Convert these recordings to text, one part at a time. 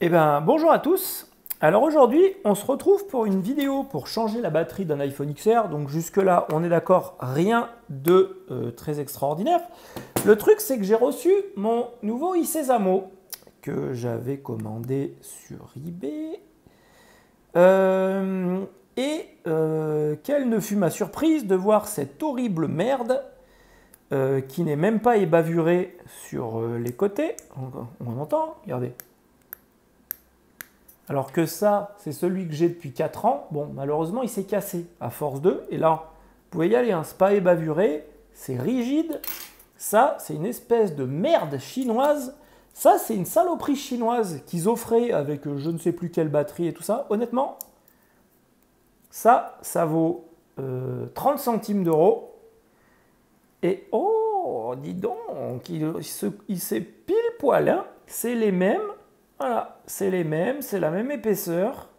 Eh ben, bonjour à tous. Alors aujourd'hui, on se retrouve pour une vidéo pour changer la batterie d'un iPhone XR. Donc jusque-là, on est d'accord, rien de très extraordinaire. Le truc, c'est que j'ai reçu mon nouveau iSesamo que j'avais commandé sur eBay. Quelle ne fut ma surprise de voir cette horrible merde qui n'est même pas ébavurée sur les côtés. On entend, regardez. Alors que ça, c'est celui que j'ai depuis 4 ans. Bon, malheureusement, il s'est cassé à force de. Et là, vous pouvez y aller, hein, c'est pas ébavuré, c'est rigide. Ça, c'est une espèce de merde chinoise. Ça, c'est une saloperie chinoise qu'ils offraient avec je ne sais plus quelle batterie et tout ça. Honnêtement, ça vaut 30 centimes d'euros. Et oh, dis donc, il s'est pile poil, hein, c'est les mêmes. Voilà, c'est les mêmes, c'est la même épaisseur.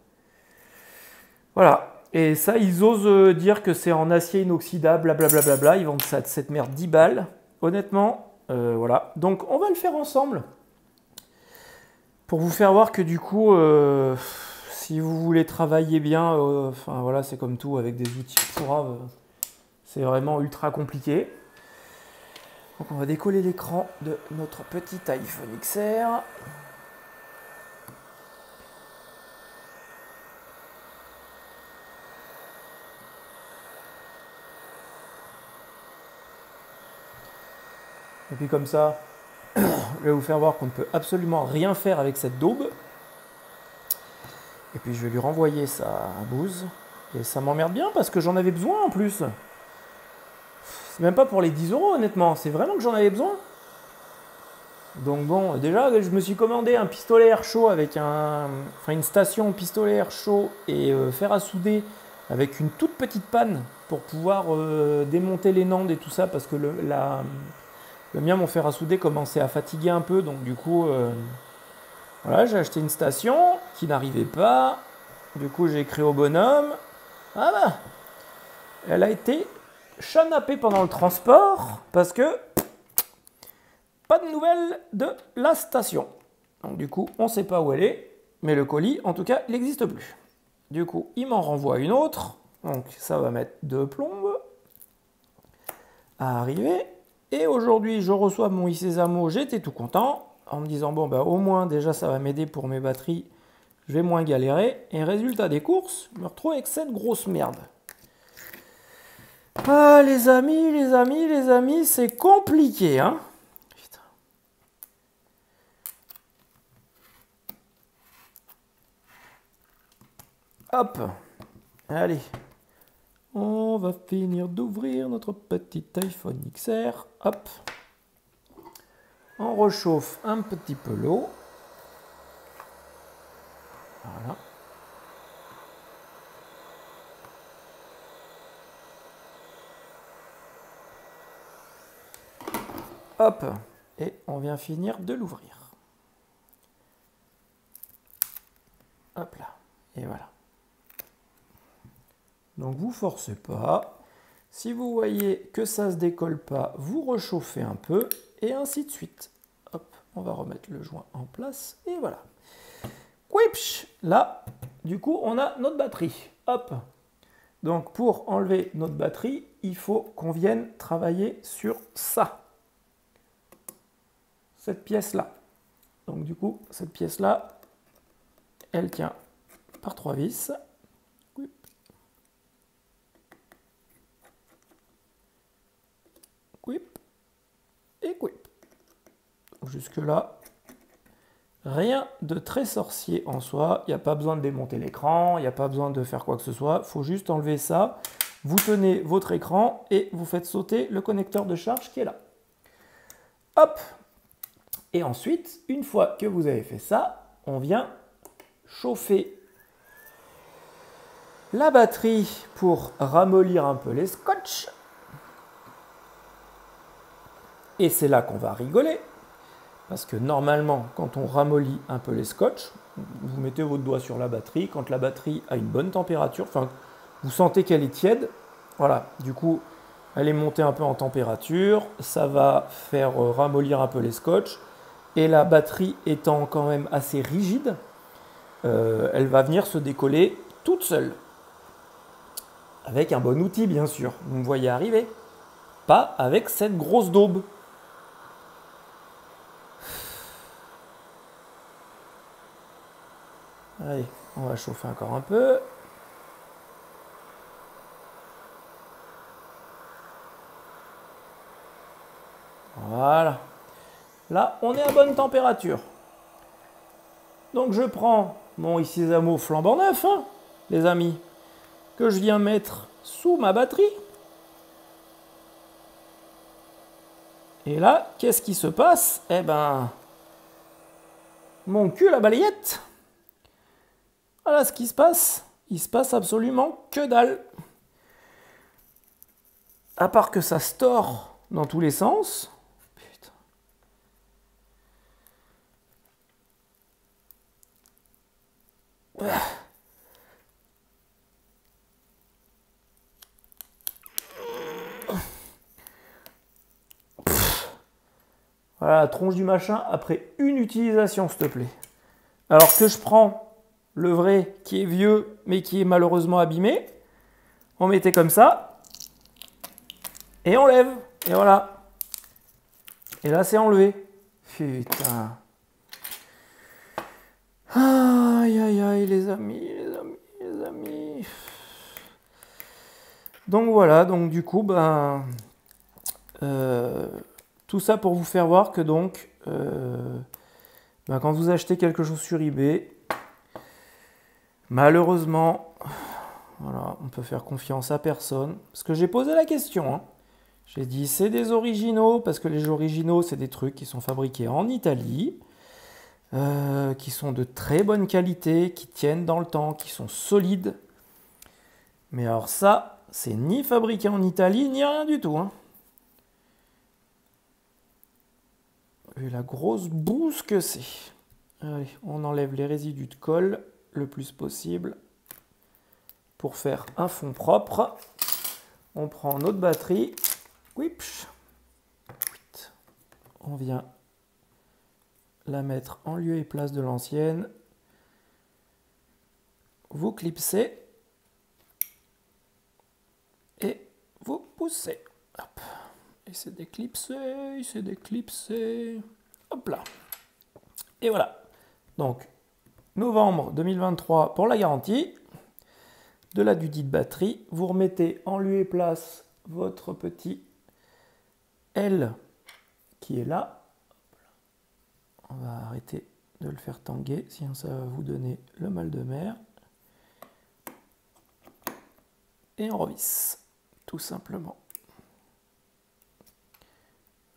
Voilà. Et ça, ils osent dire que c'est en acier inoxydable, blablabla. Ils vendent ça, cette merde 10 balles. Honnêtement, voilà. Donc, on va le faire ensemble. Pour vous faire voir que du coup, si vous voulez travailler bien, enfin voilà, c'est comme tout avec des outils pourraves. C'est vraiment ultra compliqué. Donc, on va décoller l'écran de notre petit iPhone XR. Et puis comme ça, je vais vous faire voir qu'on ne peut absolument rien faire avec cette daube. Et puis je vais lui renvoyer sa bouse. Et ça m'emmerde bien parce que j'en avais besoin en plus. C'est même pas pour les 10 euros honnêtement, c'est vraiment que j'en avais besoin. Donc bon, déjà je me suis commandé un pistolet air chaud avec une station pistolet air chaud et fer à souder avec une toute petite panne pour pouvoir démonter les nandes et tout ça parce que le mien, mon fer à souder, commençait à fatiguer un peu, donc du coup, voilà, j'ai acheté une station qui n'arrivait pas. Du coup, j'ai écrit au bonhomme. Ah bah, elle a été chanappée pendant le transport parce que pas de nouvelles de la station. Donc du coup, on ne sait pas où elle est, mais le colis, en tout cas, il n'existe plus. Du coup, il m'en renvoie une autre. Donc ça va mettre 2 plombes à arriver. Et aujourd'hui, je reçois mon iSesamo, j'étais tout content, en me disant, bon, bah, au moins, déjà, ça va m'aider pour mes batteries, je vais moins galérer. Et résultat des courses, je me retrouve avec cette grosse merde. Ah, les amis, c'est compliqué, hein. Putain. Hop, allez. On va finir d'ouvrir notre petit iPhone XR. Hop. On rechauffe un petit peu l'eau. Voilà. Hop. Et on vient finir de l'ouvrir. Hop là. Et voilà. Donc vous forcez pas. Si vous voyez que ça se décolle pas, vous rechauffez un peu et ainsi de suite. Hop, on va remettre le joint en place et voilà. Quipch, là, du coup, on a notre batterie. Hop. Donc pour enlever notre batterie, il faut qu'on vienne travailler sur ça. Cette pièce-là. Donc du coup, cette pièce-là, elle tient par 3 vis. Quip et quip. Jusque-là, rien de très sorcier en soi. Il n'y a pas besoin de démonter l'écran, il n'y a pas besoin de faire quoi que ce soit. Il faut juste enlever ça. Vous tenez votre écran et vous faites sauter le connecteur de charge qui est là. Hop. Et ensuite, une fois que vous avez fait ça, on vient chauffer la batterie pour ramollir un peu les scotch. Et c'est là qu'on va rigoler. Parce que normalement, quand on ramollit un peu les scotch, vous mettez votre doigt sur la batterie. Quand la batterie a une bonne température, enfin, vous sentez qu'elle est tiède, voilà, du coup, elle est montée un peu en température. Ça va faire ramollir un peu les scotch. Et la batterie étant quand même assez rigide, elle va venir se décoller toute seule. Avec un bon outil, bien sûr. Vous me voyez arriver. Pas avec cette grosse daube. Allez, on va chauffer encore un peu. Voilà. Là, on est à bonne température. Donc, je prends mon Isizamo flambant neuf, hein, les amis, que je viens mettre sous ma batterie. Et là, qu'est-ce qui se passe? Eh ben, mon cul la balayette. Voilà ce qui se passe. Il se passe absolument que dalle. À part que ça se tord dans tous les sens. Putain. Voilà la tronche du machin après une utilisation, s'il te plaît. Alors que je prends le vrai qui est vieux mais qui est malheureusement abîmé, on mettait comme ça et on lève. Et voilà. Et là, c'est enlevé. Putain. Aïe, aïe, aïe, les amis, les amis, les amis. Donc voilà, donc du coup, ben... tout ça pour vous faire voir que donc, ben, quand vous achetez quelque chose sur eBay, malheureusement, voilà, on peut faire confiance à personne. Parce que j'ai posé la question, hein. J'ai dit c'est des originaux, parce que les originaux, c'est des trucs qui sont fabriqués en Italie, qui sont de très bonne qualité, qui tiennent dans le temps, qui sont solides. Mais alors ça, c'est ni fabriqué en Italie, ni rien du tout, hein. Et la grosse bouse que c'est. Allez, on enlève les résidus de colle le plus possible pour faire un fond propre. On prend notre batterie. Whipch. On vient la mettre en lieu et place de l'ancienne. Vous clipsez et vous poussez. Hop. Et c'est déclipsé, c'est déclipsé. Hop là. Et voilà. Donc, novembre 2023 pour la garantie. De la dudite batterie. Vous remettez en lieu et place votre petit L qui est là. On va arrêter de le faire tanguer, sinon ça va vous donner le mal de mer. Et on revisse, tout simplement.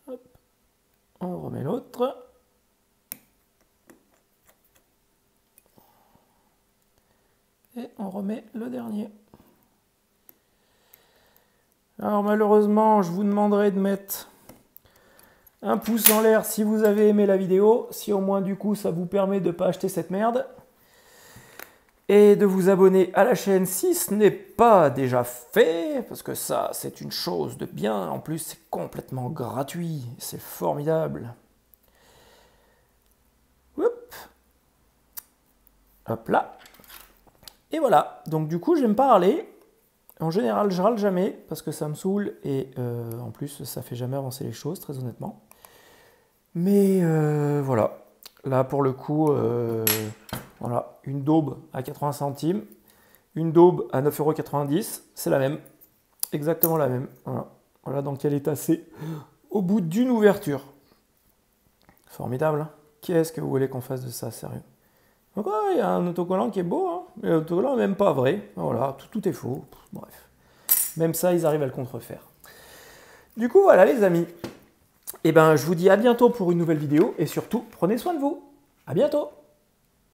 Hop. On remet l'autre. Et on remet le dernier. Alors malheureusement, je vous demanderai de mettre un pouce en l'air si vous avez aimé la vidéo, si au moins du coup ça vous permet de ne pas acheter cette merde. Et de vous abonner à la chaîne si ce n'est pas déjà fait, parce que ça c'est une chose de bien, en plus c'est complètement gratuit, c'est formidable. Hop, hop là. Et voilà, donc du coup j'aime pas râler. En général, je râle jamais parce que ça me saoule et en plus, ça fait jamais avancer les choses, très honnêtement. Mais voilà, là pour le coup, voilà, une daube à 80 centimes, une daube à 9,90 €, c'est la même, exactement la même. Voilà, voilà dans quel état c'est au bout d'une ouverture. Formidable, hein. Qu'est-ce que vous voulez qu'on fasse de ça, sérieux? Donc ouais, il y a un autocollant qui est beau, hein, mais l'autocollant n'est même pas vrai. Voilà, tout est faux. Bref, même ça, ils arrivent à le contrefaire. Du coup, voilà les amis. Et ben, je vous dis à bientôt pour une nouvelle vidéo et surtout, prenez soin de vous. À bientôt.